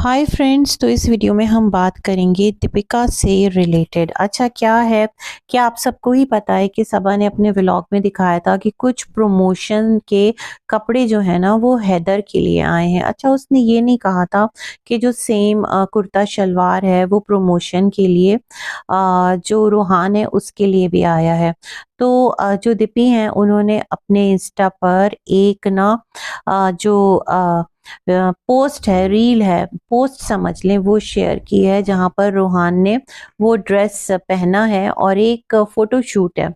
Hi friends, तो इस video में हम बात करेंगे दीपिका से रिलेटेड। अच्छा, क्या है कि आप सबको ही पता है कि सबा ने अपने व्लॉग में दिखाया था कि कुछ प्रमोशन के कपड़े जो है ना वो हैदर के लिए आए हैं। अच्छा, उसने ये नहीं कहा था कि जो सेम कुर्ता शलवार है वो प्रमोशन के लिए जो रूहान है उसके लिए भी आया है। तो जो दीपी हैं उन्होंने अपने इंस्टा पर एक ना जो पोस्ट है, रील है, पोस्ट समझ लें, वो शेयर की है जहां पर रूहान ने वो ड्रेस पहना है और एक फोटो शूट है।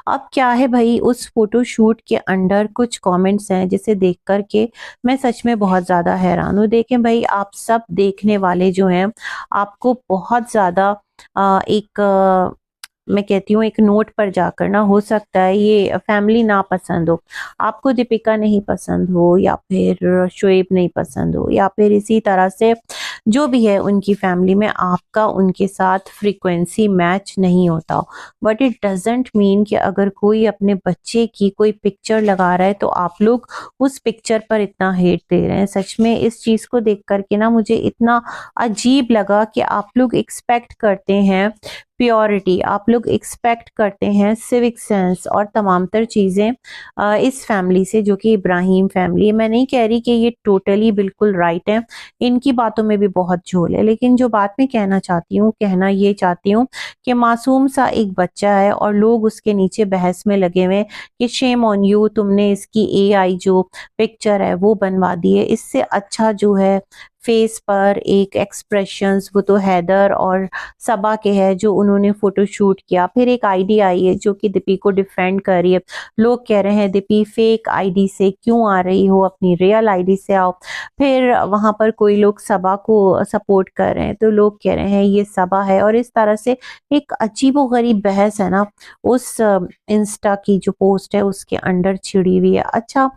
अब क्या है भाई, उस फोटो शूट के अंडर कुछ कमेंट्स हैं जिसे देख कर के मैं सच में बहुत ज्यादा हैरान हूँ। देखें भाई, आप सब देखने वाले जो हैं, आपको बहुत ज्यादा एक मैं कहती हूँ एक नोट पर जाकर ना, हो सकता है ये फैमिली ना पसंद हो, आपको दीपिका नहीं पसंद हो या फिर शोएब नहीं पसंद हो या फिर इसी तरह से जो भी है उनकी फैमिली में आपका उनके साथ फ्रीक्वेंसी मैच नहीं होता हो। बट इट डजेंट मीन कि अगर कोई अपने बच्चे की कोई पिक्चर लगा रहा है तो आप लोग उस पिक्चर पर इतना हेट दे रहे हैं। सच में इस चीज को देख करके ना मुझे इतना अजीब लगा कि आप लोग एक्सपेक्ट करते हैं प्योरिटी, आप लोग एक्सपेक्ट करते हैं सिविक सेंस और तमाम तर चीज़ें इस फैमिली से, जो कि इब्राहिम फैमिली है। मैं नहीं कह रही कि ये टोटली बिल्कुल राइट है, इनकी बातों में भी बहुत झोल है, लेकिन जो बात मैं कहना चाहती हूँ, कहना ये चाहती हूँ कि मासूम सा एक बच्चा है और लोग उसके नीचे बहस में लगे हुए हैं कि शेम ऑन यू, तुमने इसकी एआई जो पिक्चर है वो बनवा दी है। इससे अच्छा जो है फेस पर एक एक्सप्रेशंस, वो तो हैदर और सबा के है जो उन्होंने फोटो शूट किया। फिर एक आईडी आई है जो कि दीपी को डिफेंड कर रही है। लोग कह रहे हैं दीपी फेक आईडी से क्यों आ रही हो, अपनी रियल आईडी से आओ। फिर वहां पर कोई लोग सबा को सपोर्ट कर रहे हैं तो लोग कह रहे हैं ये सबा है, और इस तरह से एक अजीबो गरीब बहस है ना उस इंस्टा की जो पोस्ट है उसके अंडर छिड़ी हुई है। अच्छा,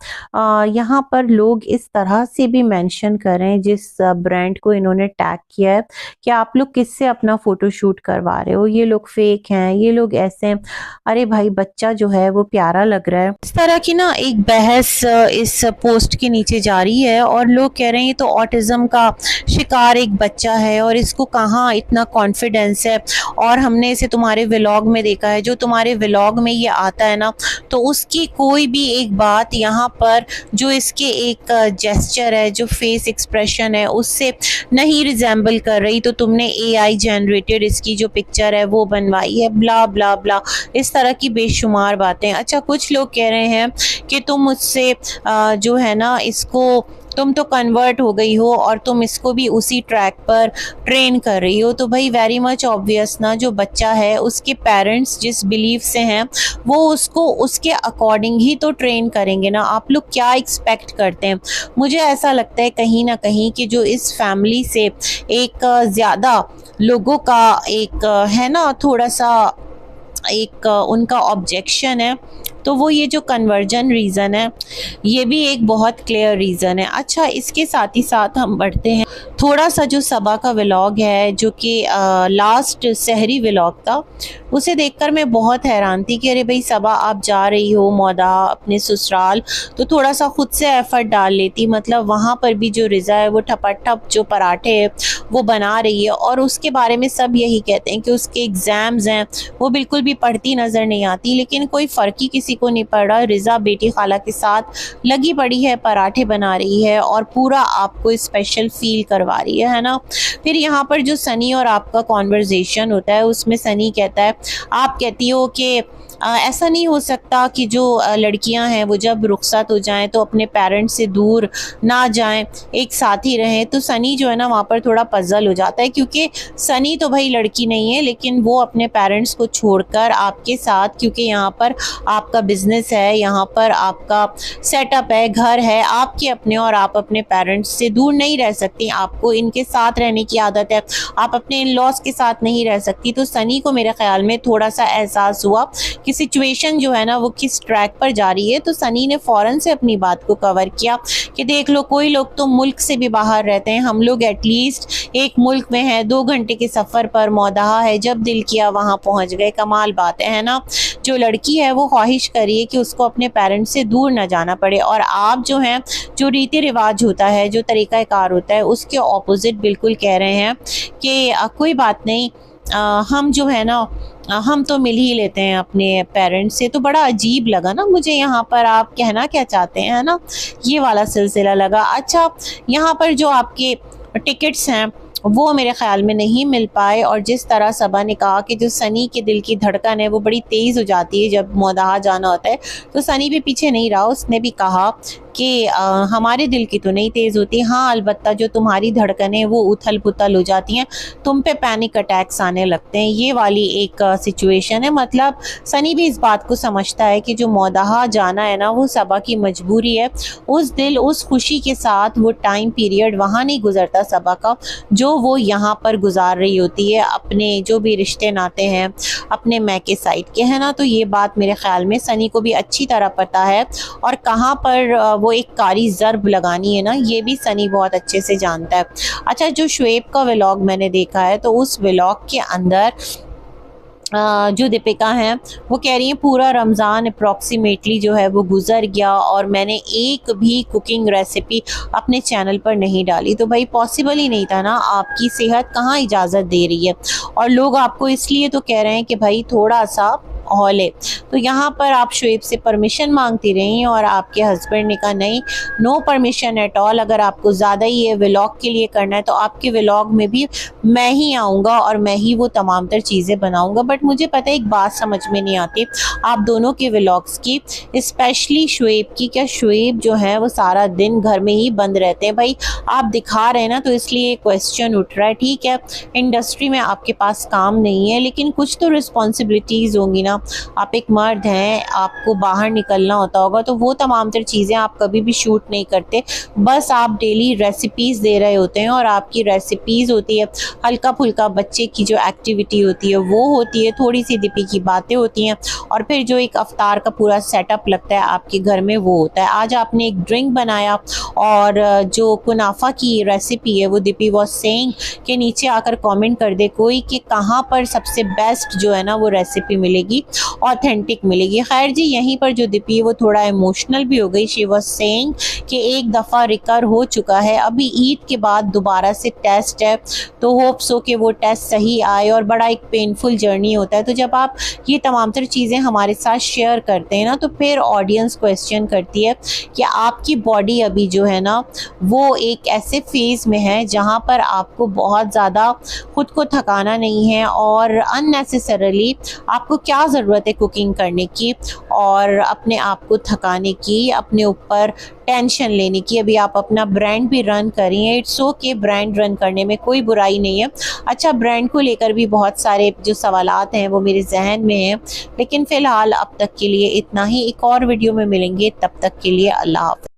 यहाँ पर लोग इस तरह से भी मेंशन कर रहे हैं जिस ब्रांड को इन्होंने टैग किया है कि आप लोग किससे अपना फोटो शूट करवा रहे हो, ये लोग फेक हैं, ये लोग ऐसे हैं। अरे भाई, बच्चा जो है वो प्यारा लग रहा है। इस तरह की ना एक बहस इस पोस्ट के नीचे जारी है और लोग कह रहे हैं ये तो ऑटिज्म का शिकार एक बच्चा है और इसको कहाँ इतना कॉन्फिडेंस है, और हमने इसे तुम्हारे व्लॉग में देखा है, जो तुम्हारे व्लॉग में ये आता है ना तो उसकी कोई भी एक बात यहाँ पर जो इसके एक जेस्चर है, जो फेस एक्सप्रेशन है, उससे नहीं रिजेंबल कर रही, तो तुमने एआई जनरेटेड इसकी जो पिक्चर है वो बनवाई है, ब्ला ब्ला ब्ला, इस तरह की बेशुमार बातें। अच्छा, कुछ लोग कह रहे हैं कि तुम मुझसे जो है ना इसको, तुम तो कन्वर्ट हो गई हो और तुम इसको भी उसी ट्रैक पर ट्रेन कर रही हो। तो भाई वेरी मच ऑब्वियस ना, जो बच्चा है उसके पेरेंट्स जिस बिलीफ से हैं वो उसको उसके अकॉर्डिंग ही तो ट्रेन करेंगे ना। आप लोग क्या एक्सपेक्ट करते हैं? मुझे ऐसा लगता है कहीं ना कहीं कि जो इस फैमिली से एक ज़्यादा लोगों का एक है ना थोड़ा सा एक उनका ऑब्जेक्शन है, तो वो ये जो कन्वर्जन रीज़न है ये भी एक बहुत क्लियर रीज़न है। अच्छा, इसके साथ ही साथ हम बढ़ते हैं थोड़ा सा जो सबा का व्लॉग है, जो कि लास्ट सहरी व्लॉग था, उसे देखकर मैं बहुत हैरान थी कि अरे भाई सबा, आप जा रही हो मौदा अपने ससुराल तो थोड़ा सा खुद से एफर्ट डाल लेती। मतलब वहाँ पर भी जो रिज़ा है वो ठपाठप जो पराठे है वो बना रही है और उसके बारे में सब यही कहते हैं कि उसके एग्ज़ाम्स हैं, वो बिल्कुल भी पढ़ती नज़र नहीं आती, लेकिन कोई फ़र्क ही किसी को नहीं पड़ रहा। रिज़ा बेटी खाला के साथ लगी पड़ी है, पराठे बना रही है और पूरा आपको स्पेशल फील करवा रही है ना। फिर यहाँ पर जो सनी और आपका कॉन्वर्जेशन होता है उसमें सनी कहता है, आप कहती हो कि ऐसा नहीं हो सकता कि जो लड़कियां हैं वो जब रुखसत हो जाएं तो अपने पेरेंट्स से दूर ना जाएं, एक साथ ही रहें। तो सनी जो है ना वहाँ पर थोड़ा पजल हो जाता है, क्योंकि सनी तो भाई लड़की नहीं है, लेकिन वो अपने पेरेंट्स को छोड़कर आपके साथ, क्योंकि यहाँ पर आपका बिजनेस है, यहाँ पर आपका सेटअप है, घर है आपके अपने, और आप अपने पेरेंट्स से दूर नहीं रह सकती, आपको इनके साथ रहने की आदत है, आप अपने इन लॉज के साथ नहीं रह सकती। तो सनी को मेरे ख्याल में थोड़ा सा एहसास हुआ कि सिचुएशन जो है ना वो किस ट्रैक पर जा रही है। तो सनी ने फौरन से अपनी बात को कवर किया कि देख लो, कोई लोग तो मुल्क से भी बाहर रहते हैं, हम लोग एटलीस्ट एक मुल्क में हैं, 2 घंटे के सफ़र पर मौदहा है, जब दिल किया वहाँ पहुँच गए। कमाल बात है ना। जो लड़की है वो ख्वाहिश करिए कि उसको अपने पेरेंट्स से दूर ना जाना पड़े, और आप जो हैं जो रीति रिवाज होता है, जो तरीक़ाकार होता है, उसके ऑपोजिट बिल्कुल कह रहे हैं कि कोई बात नहीं, हम जो है ना हम तो मिल ही लेते हैं अपने पेरेंट्स से। तो बड़ा अजीब लगा ना मुझे यहाँ पर, आप कहना क्या चाहते हैं, है ना, ये वाला सिलसिला लगा। अच्छा, यहाँ पर जो आपके टिकट्स हैं वो मेरे ख़्याल में नहीं मिल पाए, और जिस तरह सबा ने कहा कि जो सनी के दिल की धड़कन है वो बड़ी तेज़ हो जाती है जब मौदाहा जाना होता है, तो सनी भी पीछे नहीं रहा, उसने भी कहा कि हमारे दिल की तो नहीं तेज़ होती, हाँ अलबत्ता जो तुम्हारी धड़कनें वो उथल पुथल हो जाती हैं, तुम पे पैनिक अटैक्स आने लगते हैं। ये वाली एक सिचुएशन है। मतलब सनी भी इस बात को समझता है कि जो मौदाहा जाना है ना वो सबा की मजबूरी है। उस दिल उस खुशी के साथ वो टाइम पीरियड वहाँ नहीं गुजरता सबा का जो वो यहाँ पर गुजार रही होती है, अपने जो भी रिश्ते नाते हैं अपने मैके साइड के, है ना। तो ये बात मेरे ख्याल में सनी को भी अच्छी तरह पता है, और कहाँ पर वो एक कारी ज़र्ब लगानी है ना, ये भी सनी बहुत अच्छे से जानता है। अच्छा, जो शुएब का व्लॉग मैंने देखा है तो उस व्लॉग के अंदर जो दीपिका हैं वो कह रही हैं पूरा रमज़ान अप्रॉक्सीमेटली जो है वो गुज़र गया और मैंने एक भी कुकिंग रेसिपी अपने चैनल पर नहीं डाली। तो भाई पॉसिबल ही नहीं था ना, आपकी सेहत कहाँ इजाज़त दे रही है, और लोग आपको इसलिए तो कह रहे हैं कि भाई थोड़ा सा हौले। तो यहाँ पर आप शुएब से परमिशन मांगती रही और आपके हस्बैंड ने कहा नहीं, नो परमिशन एट ऑल, अगर आपको ज़्यादा ही ये व्लॉग के लिए करना है तो आपके व्लॉग में भी मैं ही आऊँगा और मैं ही वो तमाम तर चीज़ें बनाऊँगा। बट मुझे पता है एक बात समझ में नहीं आती आप दोनों के व्लॉग्स की, स्पेशली शुएब की। क्या शुएब जो है वो सारा दिन घर में ही बंद रहते हैं? भाई आप दिखा रहे हैं ना, तो इसलिए क्वेश्चन उठ रहा है। ठीक है, इंडस्ट्री में आपके पास काम नहीं है, लेकिन कुछ तो रिस्पॉन्सिबिलिटीज़ होंगी ना, आप एक मर्द हैं, आपको बाहर निकलना होता होगा, तो वो तमाम तर चीज़ें आप कभी भी शूट नहीं करते, बस आप डेली रेसिपीज़ दे रहे होते हैं, और आपकी रेसिपीज़ होती है हल्का फुल्का बच्चे की जो एक्टिविटी होती है वो होती है, थोड़ी सी दीपी की बातें होती हैं, और फिर जो एक अफ्तार का पूरा सेटअप लगता है आपके घर में वो होता है। आज आपने एक ड्रिंक बनाया, और जो कुनाफा की रेसिपी है वो दीपी वॉज सेइंग कि नीचे आकर कमेंट कर दे कोई कि कहाँ पर सबसे बेस्ट जो है ना वो रेसिपी मिलेगी, ऑथेंटिक मिलेगी। खैर जी, यहीं पर जो दीपी है वो थोड़ा इमोशनल भी हो गई। शी वॉज सेइंग कि एक दफ़ा रिकर हो चुका है, अभी ईद के बाद दोबारा से टेस्ट है, तो होप्स हो कि वो टेस्ट सही आए, और बड़ा एक पेनफुल जर्नी होता है। तो जब आप ये तमाम तर चीज़ें हमारे साथ शेयर करते हैं ना, तो फिर ऑडियंस क्वेश्चन करती है कि आपकी बॉडी अभी जो है ना वो एक ऐसे फेज़ में है जहाँ पर आपको बहुत ज़्यादा खुद को थकाना नहीं है, और अननेसेसरली आपको क्या ज़रूरत है कुकिंग करने की और अपने आप को थकाने की, अपने ऊपर टेंशन लेने की। अभी आप अपना ब्रांड भी रन करिए, इट्स ओके, ब्रांड रन करने में कोई बुराई नहीं है। अच्छा, ब्रांड को लेकर भी बहुत सारे जो सवालात हैं वो मेरे जहन में हैं, लेकिन फ़िलहाल अब तक के लिए इतना ही। एक और वीडियो में मिलेंगे, तब तक के लिए अल्लाह हाफ़िज़।